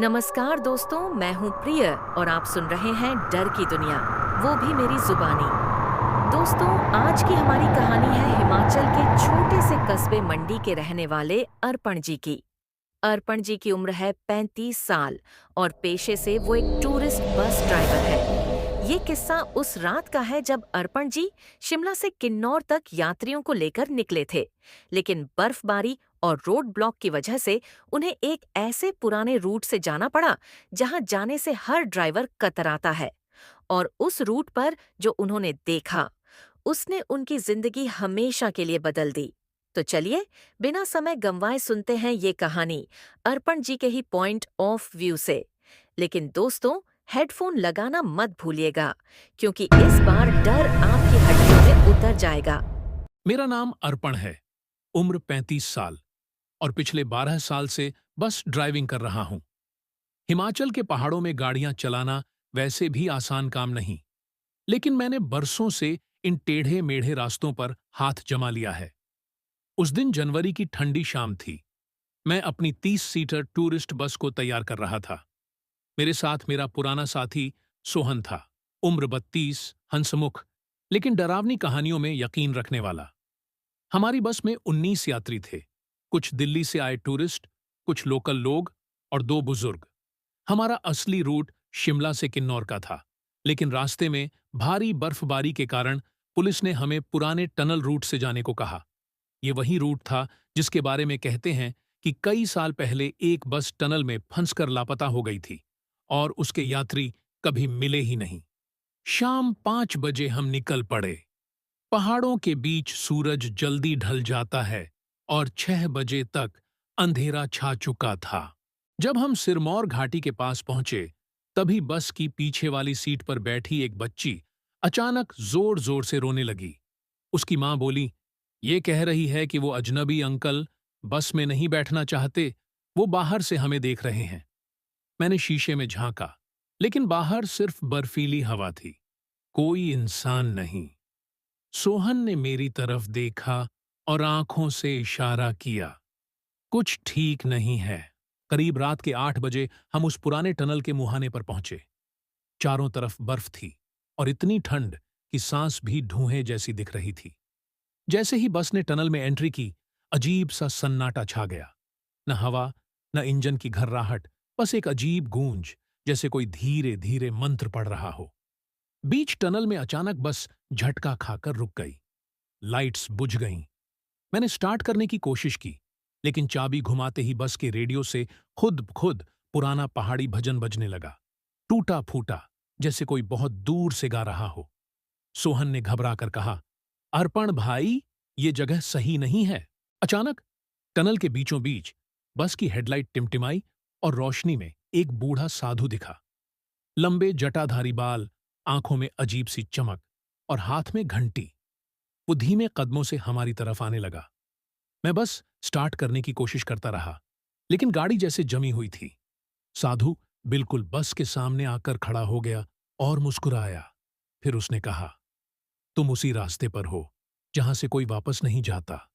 नमस्कार दोस्तों, मैं हूँ प्रिय और आप सुन रहे हैं डर की दुनिया, वो भी मेरी जुबानी। दोस्तों, आज की हमारी कहानी है हिमाचल के छोटे से कस्बे मंडी के रहने वाले अर्पण जी की। अर्पण जी की उम्र है 35 साल और पेशे से वो एक टूरिस्ट बस ड्राइवर है। ये किस्सा उस रात का है जब अर्पण जी शिमला से किन्नौर तक यात्रियों को लेकर निकले थे, लेकिन बर्फबारी और रोड ब्लॉक की वजह से उन्हें एक ऐसे पुराने रूट से जाना पड़ा जहां जाने से हर ड्राइवर कतराता है। और उस रूट पर जो उन्होंने देखा, उसने उनकी जिंदगी हमेशा के लिए बदल दी। तो चलिए, बिना समय गंवाए सुनते हैं ये कहानी अर्पण जी के ही पॉइंट ऑफ व्यू से। लेकिन दोस्तों, हेडफोन लगाना मत भूलिएगा, क्योंकि इस बार डर आपकी हड्डियों में उतर जाएगा। मेरा नाम अर्पण है। उम्र 35 साल और पिछले 12 साल से बस ड्राइविंग कर रहा हूं। हिमाचल के पहाड़ों में गाड़ियां चलाना वैसे भी आसान काम नहीं, लेकिन मैंने बरसों से इन टेढ़े मेढ़े रास्तों पर हाथ जमा लिया है। उस दिन जनवरी की ठंडी शाम थी। मैं अपनी 30 सीटर टूरिस्ट बस को तैयार कर रहा था। मेरे साथ मेरा पुराना साथी सोहन था। उम्र 32, हंसमुख, लेकिन डरावनी कहानियों में यकीन रखने वाला। हमारी बस में 19 यात्री थे। कुछ दिल्ली से आए टूरिस्ट, कुछ लोकल लोग और 2 बुजुर्ग। हमारा असली रूट शिमला से किन्नौर का था, लेकिन रास्ते में भारी बर्फबारी के कारण पुलिस ने हमें पुराने टनल रूट से जाने को कहा। ये वही रूट था जिसके बारे में कहते हैं कि कई साल पहले एक बस टनल में फंसकर लापता हो गई थी और उसके यात्री कभी मिले ही नहीं। शाम 5 बजे हम निकल पड़े। पहाड़ों के बीच सूरज जल्दी ढल जाता है और 6 बजे तक अंधेरा छा चुका था। जब हम सिरमौर घाटी के पास पहुंचे, तभी बस की पीछे वाली सीट पर बैठी एक बच्ची अचानक जोर जोर से रोने लगी। उसकी मां बोली, ये कह रही है कि वो अजनबी अंकल बस में नहीं बैठना चाहते, वो बाहर से हमें देख रहे हैं। मैंने शीशे में झांका, लेकिन बाहर सिर्फ बर्फीली हवा थी, कोई इंसान नहीं। सोहन ने मेरी तरफ देखा और आंखों से इशारा किया, कुछ ठीक नहीं है। करीब रात के 8 बजे हम उस पुराने टनल के मुहाने पर पहुंचे। चारों तरफ बर्फ थी और इतनी ठंड कि सांस भी धुएं जैसी दिख रही थी। जैसे ही बस ने टनल में एंट्री की, अजीब सा सन्नाटा छा गया। न हवा, न इंजन की घर्राहट, बस एक अजीब गूंज, जैसे कोई धीरे धीरे मंत्र पढ़ रहा हो। बीच टनल में अचानक बस झटका खाकर रुक गई। लाइट्स बुझ गईं। मैंने स्टार्ट करने की कोशिश की, लेकिन चाबी घुमाते ही बस के रेडियो से खुद खुद पुराना पहाड़ी भजन बजने लगा, टूटा फूटा, जैसे कोई बहुत दूर से गा रहा हो। सोहन ने घबरा कर कहा, अर्पण भाई, ये जगह सही नहीं है। अचानक टनल के बीचों बीच बस की हेडलाइट टिमटिमाई और रोशनी में एक बूढ़ा साधु दिखा। लंबे जटाधारी बाल, आंखों में अजीब सी चमक और हाथ में घंटी। वो धीमे कदमों से हमारी तरफ आने लगा। मैं बस स्टार्ट करने की कोशिश करता रहा, लेकिन गाड़ी जैसे जमी हुई थी। साधु बिल्कुल बस के सामने आकर खड़ा हो गया और मुस्कुराया। फिर उसने कहा, तुम उसी रास्ते पर हो जहां से कोई वापस नहीं जाता।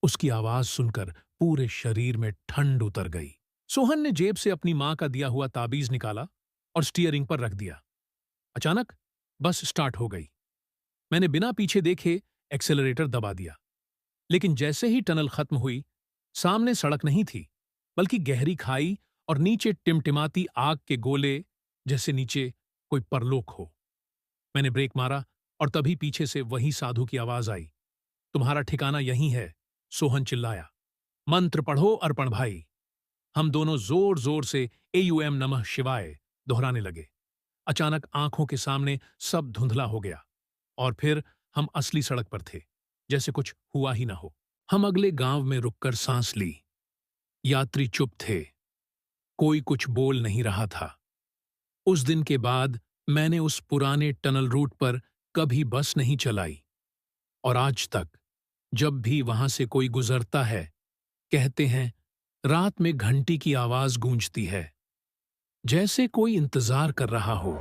उसकी आवाज सुनकर पूरे शरीर में ठंड उतर गई। सोहन ने जेब से अपनी मां का दिया हुआ ताबीज निकाला और स्टीयरिंग पर रख दिया। अचानक बस स्टार्ट हो गई। मैंने बिना पीछे देखे एक्सेलरेटर दबा दिया, लेकिन जैसे ही टनल खत्म हुई, सामने सड़क नहीं थी, बल्कि गहरी खाई और नीचे टिमटिमाती आग के गोले, जैसे नीचे कोई परलोक हो। मैंने ब्रेक मारा और तभी पीछे से वही साधु की आवाज आई, तुम्हारा ठिकाना यहीं है। सोहन चिल्लाया, मंत्र पढ़ो अर्पण भाई। हम दोनों जोर जोर से एयूएम नमः शिवाय दोहराने लगे। अचानक आंखों के सामने सब धुंधला हो गया और फिर हम असली सड़क पर थे, जैसे कुछ हुआ ही ना हो। हम अगले गांव में रुककर सांस ली। यात्री चुप थे, कोई कुछ बोल नहीं रहा था। उस दिन के बाद मैंने उस पुराने टनल रूट पर कभी बस नहीं चलाई और आज तक जब भी वहां से कोई गुजरता है, कहते हैं रात में घंटी की आवाज गूंजती है, जैसे कोई इंतजार कर रहा हो।